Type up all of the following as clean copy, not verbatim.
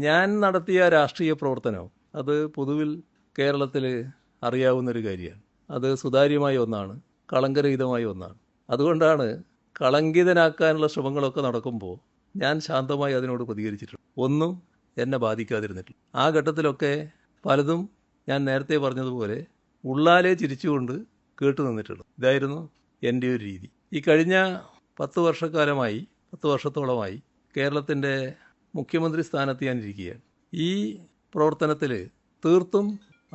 ഞാൻ നടത്തിയ രാഷ്ട്രീയ പ്രവർത്തനം അത് പൊതുവിൽ കേരളത്തിൽ അറിയാവുന്നൊരു കാര്യമാണ്. അത് സുതാര്യമായ ഒന്നാണ്, കളങ്കരഹിതമായ ഒന്നാണ്. അതുകൊണ്ടാണ് കളങ്കിതനാക്കാനുള്ള ശ്രമങ്ങളൊക്കെ നടക്കുമ്പോൾ ഞാൻ ശാന്തമായി അതിനോട് പ്രതികരിച്ചിട്ടുണ്ട്. ഒന്നും എന്നെ ബാധിക്കാതിരുന്നിട്ടില്ല. ആ ഘട്ടത്തിലൊക്കെ പലതും ഞാൻ നേരത്തെ പറഞ്ഞതുപോലെ ഉള്ളാലെ ചിരിച്ചുകൊണ്ട് കേട്ടു നിന്നിട്ടുള്ളൂ. ഇതായിരുന്നു എൻ്റെ ഒരു രീതി. ഈ കഴിഞ്ഞ 10 വർഷത്തോളമായി കേരളത്തിൻ്റെ മുഖ്യമന്ത്രി സ്ഥാനത്ത് ഞാൻ ഇരിക്കുകയാണ്. ഈ പ്രവർത്തനത്തിൽ തീർത്തും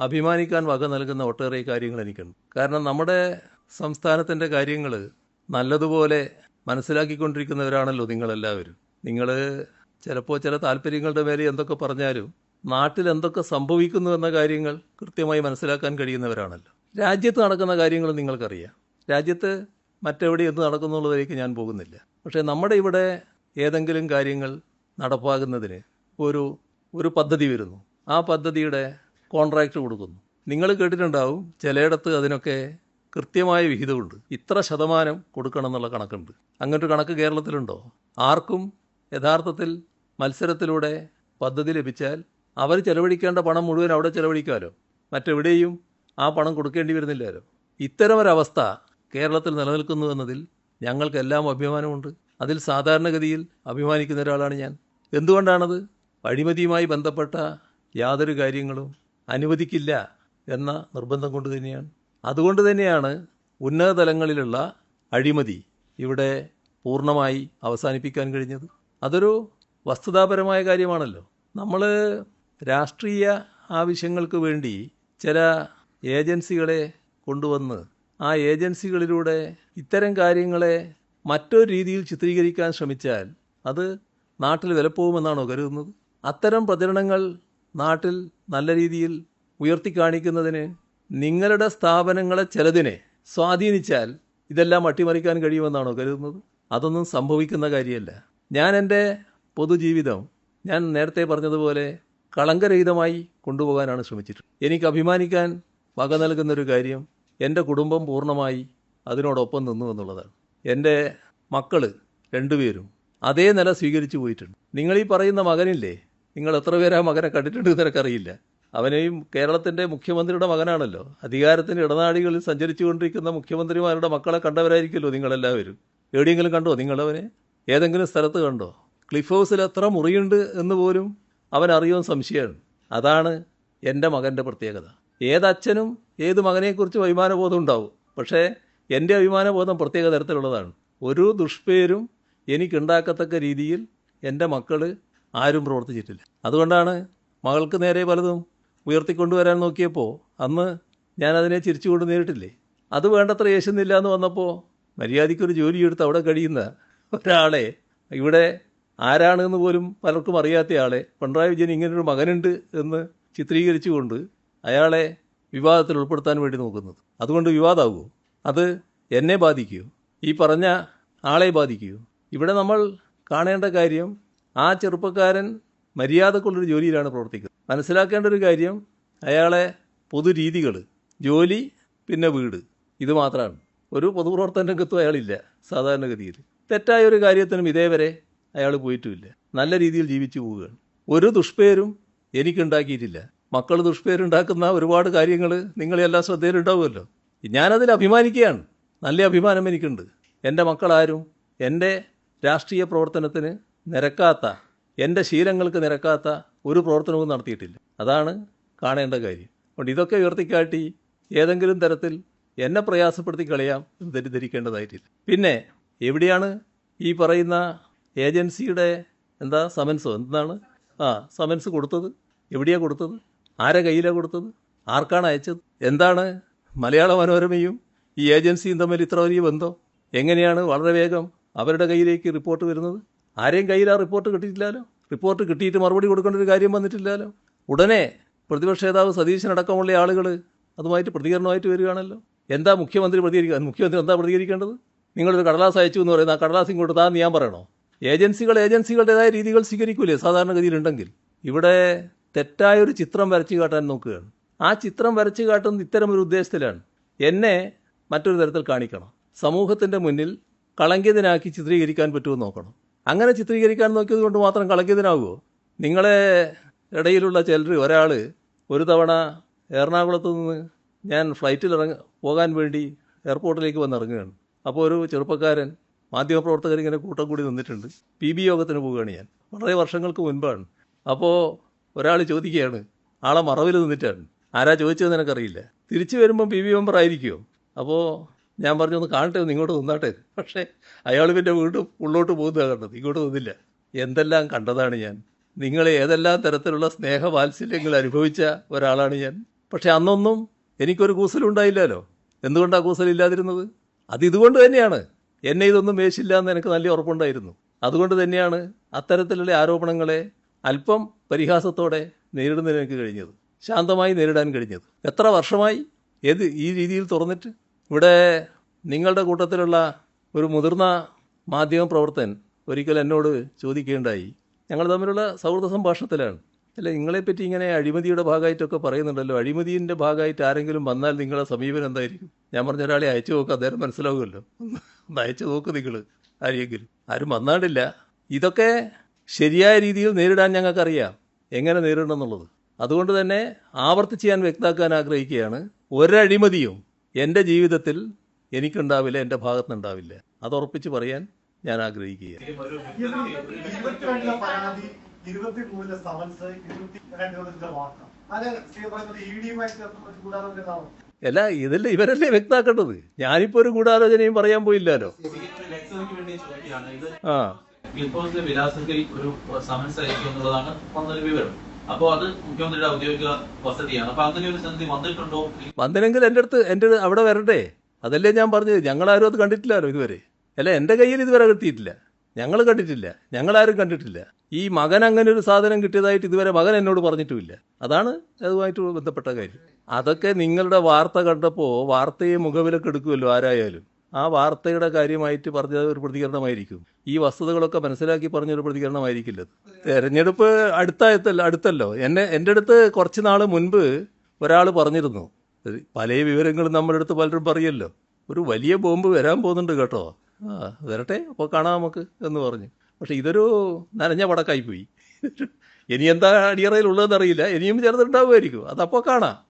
അഭിമാനിക്കാൻ വക നൽകുന്ന ഒട്ടേറെ കാര്യങ്ങൾ എനിക്കുണ്ട്. കാരണം നമ്മുടെ സംസ്ഥാനത്തിൻ്റെ കാര്യങ്ങൾ നല്ലതുപോലെ മനസ്സിലാക്കിക്കൊണ്ടിരിക്കുന്നവരാണല്ലോ നിങ്ങളെല്ലാവരും. നിങ്ങൾ ചിലപ്പോൾ ചില താല്പര്യങ്ങളുടെ മേലെ എന്തൊക്കെ പറഞ്ഞാലും നാട്ടിൽ എന്തൊക്കെ സംഭവിക്കുന്നു എന്ന കാര്യങ്ങൾ കൃത്യമായി മനസ്സിലാക്കാൻ കഴിയുന്നവരാണല്ലോ. രാജ്യത്ത് നടക്കുന്ന കാര്യങ്ങൾ നിങ്ങൾക്കറിയാം. രാജ്യത്ത് മറ്റെവിടെ എന്ത് നടക്കുന്നുള്ളതിലേക്ക് ഞാൻ പോകുന്നില്ല. പക്ഷേ നമ്മുടെ ഇവിടെ ഏതെങ്കിലും കാര്യങ്ങൾ നടപ്പാകുന്നതിന് ഒരു പദ്ധതി വരുന്നു. ആ പദ്ധതിയുടെ കോൺട്രാക്റ്റ് കൊടുക്കുന്നു. നിങ്ങൾ കേട്ടിട്ടുണ്ടാവും, ചിലയിടത്ത് അതിനൊക്കെ കൃത്യമായ വിഹിതമുണ്ട്. ഇത്ര ശതമാനം കൊടുക്കണം എന്നുള്ള കണക്കുണ്ട്. അങ്ങനൊരു കണക്ക് കേരളത്തിലുണ്ടോ? ആർക്കും യഥാർത്ഥത്തിൽ മത്സരത്തിലൂടെ പദ്ധതി ലഭിച്ചാൽ അവർ ചെലവഴിക്കേണ്ട പണം മുഴുവൻ അവിടെ ചെലവഴിക്കാമല്ലോ. മറ്റെവിടെയും ആ പണം കൊടുക്കേണ്ടി വരുന്നില്ലല്ലോ. ഇത്തരമൊരവസ്ഥ കേരളത്തിൽ നിലനിൽക്കുന്നു എന്നതിൽ ഞങ്ങൾക്കെല്ലാം അഭിമാനമുണ്ട്. അതിൽ സാധാരണഗതിയിൽ അഭിമാനിക്കുന്ന ഒരാളാണ് ഞാൻ. എന്തുകൊണ്ടാണത്? അഴിമതിയുമായി ബന്ധപ്പെട്ട യാതൊരു കാര്യങ്ങളും അനുവദിക്കില്ല എന്ന നിർബന്ധം കൊണ്ട് തന്നെയാണ്. അതുകൊണ്ട് തന്നെയാണ് ഉന്നത തലങ്ങളിലുള്ള അഴിമതി ഇവിടെ പൂർണ്ണമായി അവസാനിപ്പിക്കാൻ കഴിഞ്ഞത്. അതൊരു വസ്തുതാപരമായ കാര്യമാണല്ലോ. നമ്മൾ രാഷ്ട്രീയ ആവശ്യങ്ങൾക്ക് വേണ്ടി ചില ഏജൻസികളെ കൊണ്ടുവന്ന് ആ ഏജൻസികളിലൂടെ ഇത്തരം കാര്യങ്ങളെ മറ്റൊരു രീതിയിൽ ചിത്രീകരിക്കാൻ ശ്രമിച്ചാൽ അത് നാട്ടിൽ വിലപ്പോകുമെന്നാണോ കരുതുന്നത്? അത്തരം പ്രചരണങ്ങൾ നാട്ടിൽ നല്ല രീതിയിൽ ഉയർത്തിക്കാണിക്കുന്നതിന് നിങ്ങളുടെ സ്ഥാപനങ്ങളെ ചിലതിനെ സ്വാധീനിച്ചാൽ ഇതെല്ലാം അട്ടിമറിക്കാൻ കഴിയുമെന്നാണോ കരുതുന്നത്? അതൊന്നും സംഭവിക്കുന്ന കാര്യമല്ല. ഞാൻ എൻ്റെ പൊതുജീവിതം ഞാൻ നേരത്തെ പറഞ്ഞതുപോലെ കളങ്കരഹിതമായി കൊണ്ടുപോകാനാണ് ശ്രമിച്ചിട്ടുള്ളത്. എനിക്ക് അഭിമാനിക്കാൻ വക നൽകുന്നൊരു കാര്യം എൻ്റെ കുടുംബം പൂർണ്ണമായി അതിനോടൊപ്പം നിന്നു എന്നുള്ളതാണ്. എൻ്റെ മക്കൾ രണ്ടുപേരും അതേ നില സ്വീകരിച്ചു പോയിട്ടുണ്ട്. നിങ്ങളീ പറയുന്ന മകനില്ലേ, നിങ്ങൾ എത്ര പേരാ മകനെ കണ്ടിട്ടുണ്ട് നിനക്കറിയില്ല. അവനെയും കേരളത്തിൻ്റെ മുഖ്യമന്ത്രിയുടെ മകനാണല്ലോ. അധികാരത്തിൻ്റെ ഇടനാഴികളിൽ സഞ്ചരിച്ചു കൊണ്ടിരിക്കുന്ന മുഖ്യമന്ത്രിമാരുടെ മക്കളെ കണ്ടവരായിരിക്കുമല്ലോ നിങ്ങളെല്ലാവരും. എവിടെയെങ്കിലും കണ്ടോ നിങ്ങളവനെ? ഏതെങ്കിലും സ്ഥലത്ത് കണ്ടോ? ക്ലിഫ് ഹൗസിൽ എത്ര മുറിയുണ്ട് എന്ന് പോലും അവൻ അറിയുമെന്ന് സംശയമാണ്. അതാണ് എൻ്റെ മകൻ്റെ പ്രത്യേകത. ഏതച്ഛനും ഏത് മകനെക്കുറിച്ചും അഭിമാനബോധം ഉണ്ടാവും. പക്ഷേ എൻ്റെ അഭിമാനബോധം പ്രത്യേക തരത്തിലുള്ളതാണ്. ഒരു ദുഷ്പേരും എനിക്കുണ്ടാക്കത്തക്ക രീതിയിൽ എൻ്റെ മക്കൾ ആരും പ്രവർത്തിച്ചിട്ടില്ല. അതുകൊണ്ടാണ് മകൾക്ക് നേരെ പലതും ഉയർത്തിക്കൊണ്ടുവരാൻ നോക്കിയപ്പോൾ അന്ന് ഞാനതിനെ ചിരിച്ചുകൊണ്ട് നേരിട്ടില്ലേ. അത് വേണ്ടത്ര യേശുന്നില്ല എന്ന് വന്നപ്പോൾ മര്യാദയ്ക്കൊരു ജോലിയെടുത്ത് അവിടെ കഴിയുന്ന ഒരാളെ, ഇവിടെ ആരാണെന്ന് പോലും പലർക്കും അറിയാത്ത ആളെ, പിണറായി വിജയൻ ഇങ്ങനൊരു മകനുണ്ട് എന്ന് ചിത്രീകരിച്ചുകൊണ്ട് അയാളെ വിവാദത്തിൽ ഉൾപ്പെടുത്താൻ വേണ്ടി നോക്കുന്നത്. അതുകൊണ്ട് വിവാദമാകുമോ? അത് എന്നെ ബാധിക്കുമോ? ഈ പറഞ്ഞ ആളെ ബാധിക്കുമോ? ഇവിടെ നമ്മൾ കാണേണ്ട കാര്യം, ആ ചെറുപ്പക്കാരൻ മര്യാദക്കുള്ളൊരു ജോലിയിലാണ് പ്രവർത്തിക്കുന്നത്. മനസ്സിലാക്കേണ്ട ഒരു കാര്യം, അയാളെ പൊതുരീതികൾ, ജോലി, പിന്നെ വീട്, ഇത് മാത്രമാണ്. ഒരു പൊതുപ്രവർത്തന രംഗത്തും അയാളില്ല സാധാരണഗതിയിൽ. തെറ്റായ ഒരു കാര്യത്തിനും ഇതേവരെ അയാൾ പോയിട്ടുമില്ല. നല്ല രീതിയിൽ ജീവിച്ചു പോവുകയാണ്. ഒരു ദുഷ്പേരും എനിക്കുണ്ടാക്കിയിട്ടില്ല. മക്കൾ ദുഷ്പേരുണ്ടാക്കുന്ന ഒരുപാട് കാര്യങ്ങൾ നിങ്ങളെല്ലാം ശ്രദ്ധയിലുണ്ടാവുമല്ലോ. ഞാനതിൽ അഭിമാനിക്കുകയാണ്. നല്ല അഭിമാനം എനിക്കുണ്ട്. എൻ്റെ മക്കളാരും എൻ്റെ രാഷ്ട്രീയ പ്രവർത്തനത്തിന് നിരക്കാത്ത, എൻ്റെ ശീലങ്ങൾക്ക് നിരക്കാത്ത ഒരു പ്രവർത്തനവും നടത്തിയിട്ടില്ല. അതാണ് കാണേണ്ട കാര്യം. അതുകൊണ്ട് ഇതൊക്കെ ഉയർത്തിക്കാട്ടി ഏതെങ്കിലും തരത്തിൽ എന്നെ പ്രയാസപ്പെടുത്തി കളയാം എന്ന് തെറ്റിദ്ധരിക്കേണ്ടതായിട്ടില്ല. പിന്നെ എവിടെയാണ് ഈ പറയുന്ന ഏജൻസിയുടെ സമൻസോ എന്താണ് സമൻസ് കൊടുത്തത്? എവിടെയാണ് കൊടുത്തത്? ആരെ കയ്യിലാണ് കൊടുത്തത്? ആർക്കാണ് അയച്ചത്? എന്താണ് മലയാള മനോരമയും ഈ ഏജൻസിയും തമ്മിൽ ഇത്ര വലിയ ബന്ധം? എങ്ങനെയാണ് വളരെ വേഗം അവരുടെ കയ്യിലേക്ക് റിപ്പോർട്ട് വരുന്നത്? ആരെയും കയ്യിൽ ആ റിപ്പോർട്ട് കിട്ടിയിട്ടില്ലല്ലോ. റിപ്പോർട്ട് കിട്ടിയിട്ട് മറുപടി കൊടുക്കേണ്ട ഒരു കാര്യം വന്നിട്ടില്ലല്ലോ. ഉടനെ പ്രതിപക്ഷ നേതാവ് സതീശനടക്കമുള്ള ആളുകൾ അതുമായിട്ട് പ്രതികരണമായിട്ട് വരികയാണല്ലോ. എന്താ മുഖ്യമന്ത്രി എന്താ പ്രതികരിക്കേണ്ടത്? നിങ്ങളൊരു കടലാസ് അയച്ചു എന്ന് പറയുന്നത് ആ കടലാസ് ഇങ്ങോട്ട് താന്ന് ഞാൻ പറയണോ? ഏജൻസികളുടേതായ രീതികൾ സ്വീകരിക്കൂലേ സാധാരണഗതിയിലുണ്ടെങ്കിൽ? ഇവിടെ തെറ്റായൊരു ചിത്രം വരച്ചു കാട്ടാൻ നോക്കുകയാണ്. ആ ചിത്രം വരച്ചു കാട്ടുന്നത് ഇത്തരം ഒരു ഉദ്ദേശത്തിലാണ്. എന്നെ മറ്റൊരു തരത്തിൽ കാണിക്കണം, സമൂഹത്തിൻ്റെ മുന്നിൽ കളങ്കിതനാക്കി ചിത്രീകരിക്കാൻ പറ്റുമെന്ന് നോക്കണം. അങ്ങനെ ചിത്രീകരിക്കാൻ നോക്കിയത് കൊണ്ട് മാത്രം കളങ്കിതനാകുമോ? നിങ്ങളെ ഇടയിലുള്ള ചിലർ ഒരാൾ ഒരു തവണ എറണാകുളത്ത് നിന്ന് ഞാൻ ഫ്ലൈറ്റിൽ പോകാൻ വേണ്ടി എയർപോർട്ടിലേക്ക് വന്നിറങ്ങുകയാണ്. അപ്പോൾ ഒരു ചെറുപ്പക്കാരൻ മാധ്യമപ്രവർത്തകരിങ്ങനെ കൂട്ടം കൂടി നിന്നിട്ടുണ്ട്. PB യോഗത്തിന് പോവുകയാണ് ഞാൻ, വളരെ വർഷങ്ങൾക്ക് മുൻപാണ്. അപ്പോൾ ഒരാൾ ചോദിക്കുകയാണ്, ആളെ മറവിൽ നിന്നിട്ടാണ്, ആരാ ചോദിച്ചതെന്ന് എനിക്കറിയില്ല. തിരിച്ചു വരുമ്പം PB മെമ്പർ ആയിരിക്കുമോ? അപ്പോൾ ഞാൻ പറഞ്ഞു, ഒന്ന് കാണട്ടെ, ഒന്ന് ഇങ്ങോട്ട് നിന്നാട്ടെ. പക്ഷേ അയാൾ പിന്നെ വീണ്ടും ഉള്ളോട്ട് പോകുന്നതാണ് കണ്ടത്, ഇങ്ങോട്ട് നിന്നില്ല. എന്തെല്ലാം കണ്ടതാണ് ഞാൻ. നിങ്ങൾ ഏതെല്ലാം തരത്തിലുള്ള സ്നേഹവാത്സല്യങ്ങൾ അനുഭവിച്ച ഒരാളാണ് ഞാൻ. പക്ഷെ അന്നൊന്നും എനിക്കൊരു കൂസലുണ്ടായില്ലല്ലോ. എന്തുകൊണ്ടാണ് കൂസലില്ലാതിരുന്നത്? ഇതുകൊണ്ട് തന്നെയാണ്. എന്നെ ഇതൊന്നും മേശില്ല എന്ന് എനിക്ക് നല്ല ഉറപ്പുണ്ടായിരുന്നു. അതുകൊണ്ട് തന്നെയാണ് അത്തരത്തിലുള്ള ആരോപണങ്ങളെ അല്പം പരിഹാസത്തോടെ നേരിടുന്നതിന് എനിക്ക് കഴിഞ്ഞത്, ശാന്തമായി നേരിടാൻ കഴിഞ്ഞത്. എത്ര വർഷമായി ഈ രീതിയിൽ തുറന്നിട്ട്? ഇവിടെ നിങ്ങളുടെ കൂട്ടത്തിലുള്ള ഒരു മുതിർന്ന മാധ്യമപ്രവർത്തകൻ ഒരിക്കൽ എന്നോട് ചോദിക്കുകയുണ്ടായി, ഞങ്ങൾ തമ്മിലുള്ള സൗഹൃദ സംഭാഷണത്തിലാണ്, അല്ല നിങ്ങളെപ്പറ്റി ഇങ്ങനെ അഴിമതിയുടെ ഭാഗമായിട്ടൊക്കെ പറയുന്നുണ്ടല്ലോ, അഴിമതിൻ്റെ ഭാഗമായിട്ട് ആരെങ്കിലും വന്നാൽ നിങ്ങളുടെ സമീപനം എന്തായിരിക്കും? ഞാൻ പറഞ്ഞ ഒരാളെ അയച്ചു നോക്കുക, അദ്ദേഹം മനസ്സിലാവുമല്ലോ. ഒന്ന് അയച്ചു നോക്ക് നിങ്ങൾ ആരെയെങ്കിലും. ആരും വന്നാണ്ടില്ല. ഇതൊക്കെ ശരിയായ രീതിയിൽ നേരിടാൻ ഞങ്ങൾക്കറിയാം എങ്ങനെ നേരിടണം എന്നുള്ളത്. അതുകൊണ്ട് തന്നെ ആവർത്തിച്ച് ഞാൻ വ്യക്തമാക്കാൻ ആഗ്രഹിക്കുകയാണ്, ഒരഴിമതിയും എൻ്റെ ജീവിതത്തിൽ എനിക്കുണ്ടാവില്ല, എൻ്റെ ഭാഗത്തുനിന്നുണ്ടാവില്ല. അത് ഉറപ്പിച്ച് പറയാൻ ഞാൻ ആഗ്രഹിക്കുകയാണ്. അല്ല, ഇതല്ലേ ഇവരല്ലേ വ്യക്തമാക്കേണ്ടത്. ഞാനിപ്പോ ഒരു ഗൂഢാലോചനയും പറയാൻ പോയില്ലല്ലോ. ആ, വിലാസത്തിൽ ഒരു സമൻസ് അയക്കും എന്നുള്ളതാണ് വന്നൊരു വിവരം. അപ്പോൾ അത് മുഖ്യമന്ത്രിയുടെ ഔദ്യോഗിക വസതിയാണ്. അപ്പൊ അങ്ങനെ ഒരു സന്ധി വന്നിട്ടുണ്ടോ? വന്നില്ലെങ്കിൽ എൻ്റെ അവിടെ വരണ്ടേ? അതല്ലേ ഞാൻ പറഞ്ഞത്. ഞങ്ങളാരും അത് കണ്ടിട്ടില്ലല്ലോ ഇതുവരെ. അല്ല, എൻ്റെ കയ്യിൽ ഇതുവരെ കിട്ടിയിട്ടില്ല, ഞങ്ങൾ കണ്ടിട്ടില്ല, ഞങ്ങളാരും കണ്ടിട്ടില്ല. ഈ മകൻ അങ്ങനെ ഒരു സാധനം കിട്ടിയതായിട്ട് ഇതുവരെ മകൻ എന്നോട് പറഞ്ഞിട്ടുമില്ല. അതാണ് അതുമായിട്ട് ബന്ധപ്പെട്ട കാര്യം. അതൊക്കെ നിങ്ങളുടെ വാർത്ത കണ്ടപ്പോൾ വാർത്തയെ മുഖവിലക്ക് എടുക്കുമല്ലോ ആരായാലും. ആ വാർത്തയുടെ കാര്യമായിട്ട് പറഞ്ഞ ഒരു പ്രതികരണമായിരിക്കും. ഈ വസ്തുതകളൊക്കെ മനസ്സിലാക്കി പറഞ്ഞൊരു പ്രതികരണമായിരിക്കില്ല. തെരഞ്ഞെടുപ്പ് അടുത്തല്ലോ. എൻ്റെ അടുത്ത് കുറച്ച് നാൾ മുൻപ് ഒരാൾ പറഞ്ഞിരുന്നു, പല വിവരങ്ങളും നമ്മുടെ അടുത്ത് പലരും പറയല്ലോ, ഒരു വലിയ ബോംബ് വരാൻ പോകുന്നുണ്ട് കേട്ടോ, വരട്ടെ അപ്പോൾ കാണാം നമുക്ക് എന്ന് പറഞ്ഞു. പക്ഷെ ഇതൊരു നനഞ്ഞ പടക്കായിപ്പോയി. ഇനി എന്താ അടിയറയിലുള്ളതെന്ന് അറിയില്ല, ഇനിയും ചേർന്നിട്ടുണ്ടാവുമായിരിക്കും, അതപ്പോൾ കാണാം.